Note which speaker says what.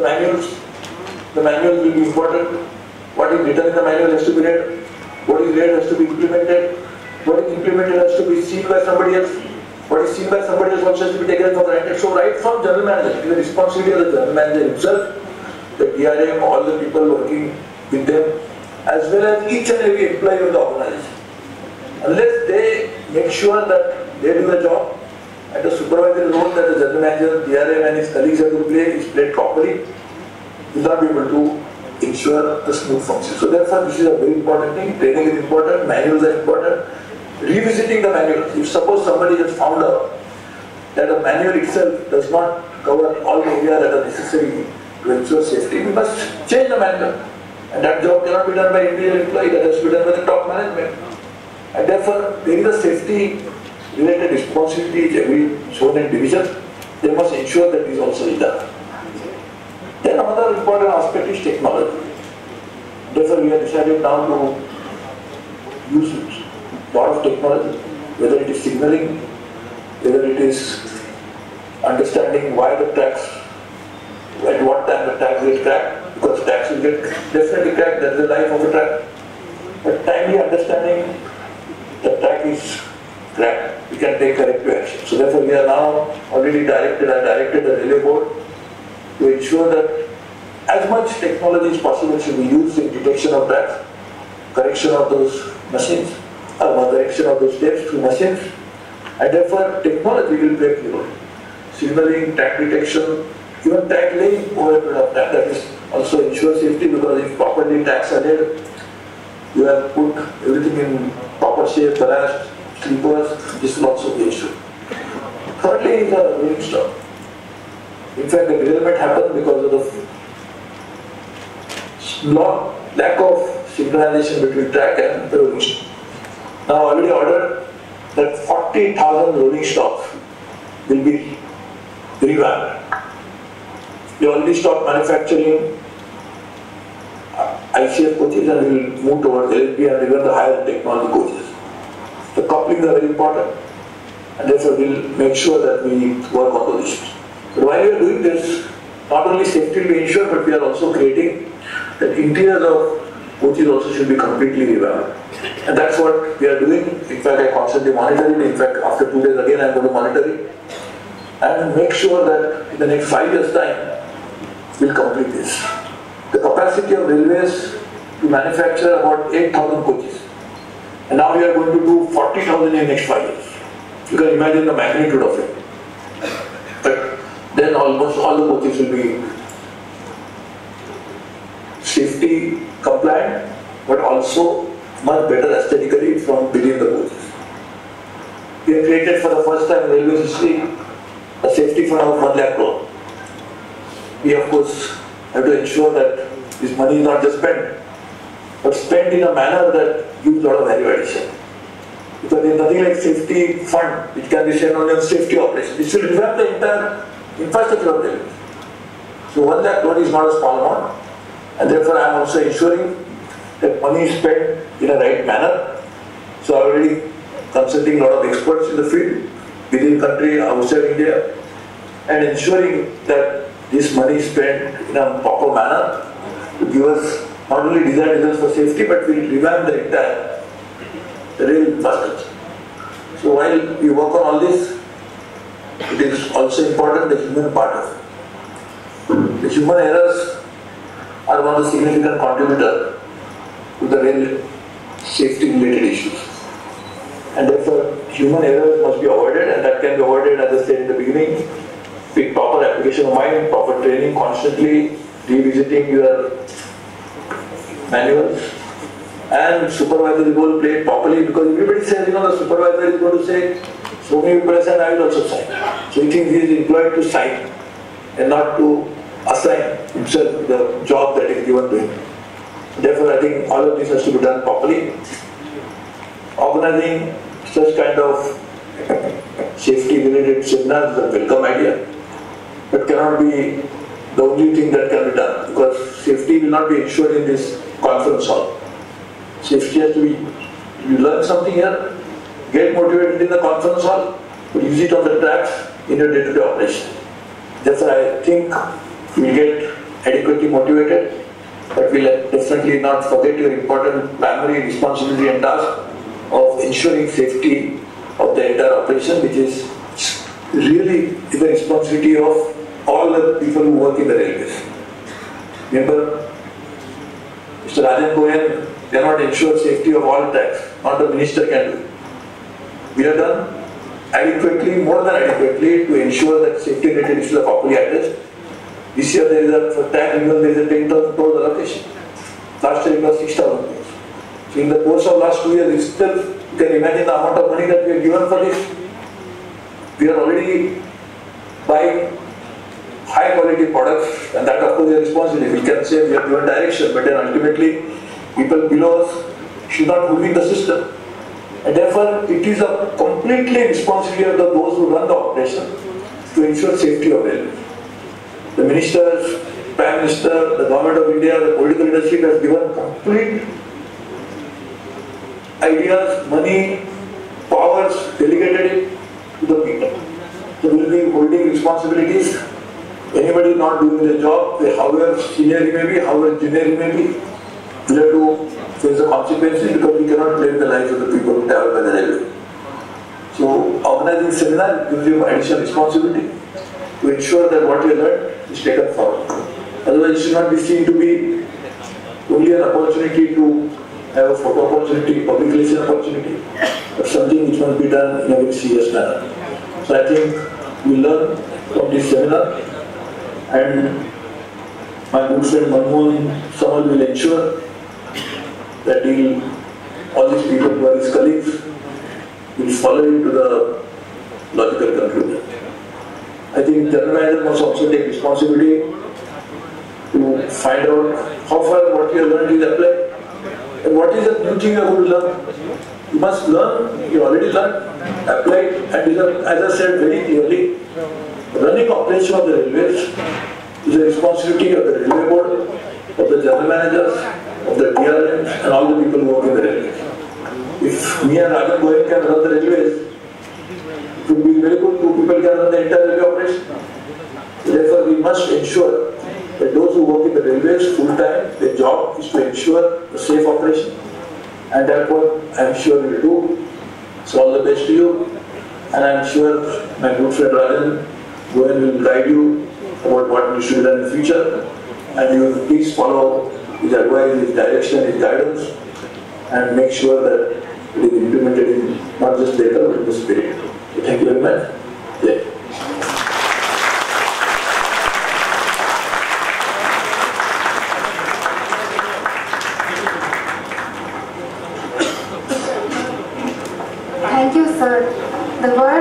Speaker 1: the manuals. The manuals will be important. What is written in the manual has to be read. What is read has to be implemented. What is implemented has to be seen by somebody else. What is seen by somebody else also has to be taken for granted. So right from general manager, it is the responsibility of the general manager himself, the DRM, all the people working with them, as well as each and every employee of the organization. Unless they make sure that they do the job, and the supervisory role that the general manager, DRM and his colleagues have to play is played properly, will not be able to ensure the smooth function. So therefore this is a very important thing. Training is important, manuals are important. Revisiting the manual. If suppose somebody has found out that the manual itself does not cover all the areas that are necessary to ensure safety, we must change the manual. And that job cannot be done by individual employee, that has to be done by the top management. And therefore there is a safety related responsibility which every zone and division, they must ensure that this also is done. Then another important aspect is technology. Therefore we have decided now to use a lot of technology, whether it is signaling, whether it is understanding why the tracks, at what time the tracks get cracked, because tracks will get definitely cracked, that is the life of a track. But timely understanding the track is cracked, we can take corrective action. So therefore we are now already directed the railway board to ensure that as much technology as possible should be used in detection of tracks, correction of those machines, correction of those steps through machines, and therefore technology will play a key role. Signaling, track detection, even track laying over a period of time, that is also ensure safety, because if properly tracks are laid, you have put everything in proper shape, ballast, sleepers, this will also be ensured. Thirdly is the rolling stock. In fact, the derailment happened because of the lack of synchronization between track and the rolling stock. Now already ordered that 40,000 rolling stocks will be revamped. We already stopped manufacturing ICF coaches and we will move towards LLP and even the higher technology coaches. The couplings are very important, and therefore we will make sure that we work on those issues. But while we are doing this, not only safety will be ensured, but we are also creating that interiors of coaches also should be completely revamped. And that's what we are doing. In fact, I constantly monitor it. In fact, after 2 days again I am going to monitor it and make sure that in the next 5 years' time we will complete this. The capacity of railways to manufacture about 8,000 coaches. And now we are going to do 40,000 in the next 5 years. You can imagine the magnitude of it. But then almost all the coaches will be safety compliant, but also much better aesthetically from within the coaches. We have created for the first time in railway history a safety fund of 1 lakh crore. We of course have to ensure that this money is not just spent, but spent in a manner that gives a lot of value addition. Because there is nothing like safety fund which can be spent only on safety operations. This will revamp the entire infrastructure of railways. So 1 lakh crore is not a small amount, and therefore I am also ensuring that money is spent in a right manner. So I am already consulting a lot of experts in the field, within country, outside India, and ensuring that this money is spent in a proper manner to give us not only desired results for safety, but we revamp the entire rail infrastructure. So while we work on all this, it is also important the human part of it. The human errors are one of the significant contributors to the rail safety related issues. And therefore human errors must be avoided, and that can be avoided, as I said in the beginning, with proper application of mind, proper training, constantly revisiting your manuals, and supervisory role played properly, because everybody says, the supervisor is going to say, so many people say, I will also sign. So he thinks he is employed to sign and not to assign himself the job that is given to him. Therefore, I think all of this has to be done properly. Organizing such kind of safety-related seminars is a welcome idea, but cannot be the only thing that can be done, because safety will not be ensured in this conference hall. Safety has to be, you learn something here, get motivated in the conference hall, but use it on the tracks in your day-to-day operation. Therefore, I think we get adequately motivated, but we'll definitely not forget your important primary responsibility and task of ensuring safety of the entire operation, which is really the responsibility of all the people who work in the railways. Remember, Mr. Rajan Goyal cannot ensure safety of all tracks, not the minister can do. We have done adequately, more than adequately, to ensure that safety related issues are properly addressed. This year there is a, for track renewal, there is a 10,000 crore allocation. Last year it was 6,000 crores. So in the course of last 2 years itself, you can imagine the amount of money that we have given for this. We are already buying high quality products, and that of course is responsibility. We can say we have given direction, but then ultimately people below us should not ruin the system. And therefore it is a completely responsibility of those who run the operation to ensure safety of railways. The ministers, Prime Minister, the Government of India, the political leadership has given complete ideas, money, powers, delegated it to the people. So we will be holding responsibilities. Anybody not doing their job, however senior he may be, however junior he may be, we have to face the consequences, because we cannot blame the lives of the people who travel by the railway. So organizing seminar gives you additional responsibility to ensure that what you learned is taken forward. Otherwise it should not be seen to be only an opportunity to have a photo opportunity, public relation opportunity, but something which must be done in a very serious manner. So I think we learn from this seminar, and my good friend Manmohan Samal will ensure that all these people who are his colleagues will follow him to the logical conclusion. I think General Manager must also take responsibility to find out how far what you have learned is applied, and what is the new thing you have to learn. You must learn, you already learned, applied, and as I said very clearly, running operation of the railways is a responsibility of the railway board, of the general managers, of the DRMs, and all the people who work in the railways. If me and Rajan Goyal can run the railways, it would be very good. 2 people can run the entire railway operation. Therefore, we must ensure that those who work in the railways full time, their job is to ensure the safe operation, and therefore I am sure we will do. So all the best to you, and I am sure my good friend Rajan Goyal will guide you about what you should have done in the future, and you will please follow his advice, his direction, his guidance, and make sure that it is implemented in not just data but in the spirit. So thank you very much. Yeah.
Speaker 2: Thank you, sir. The word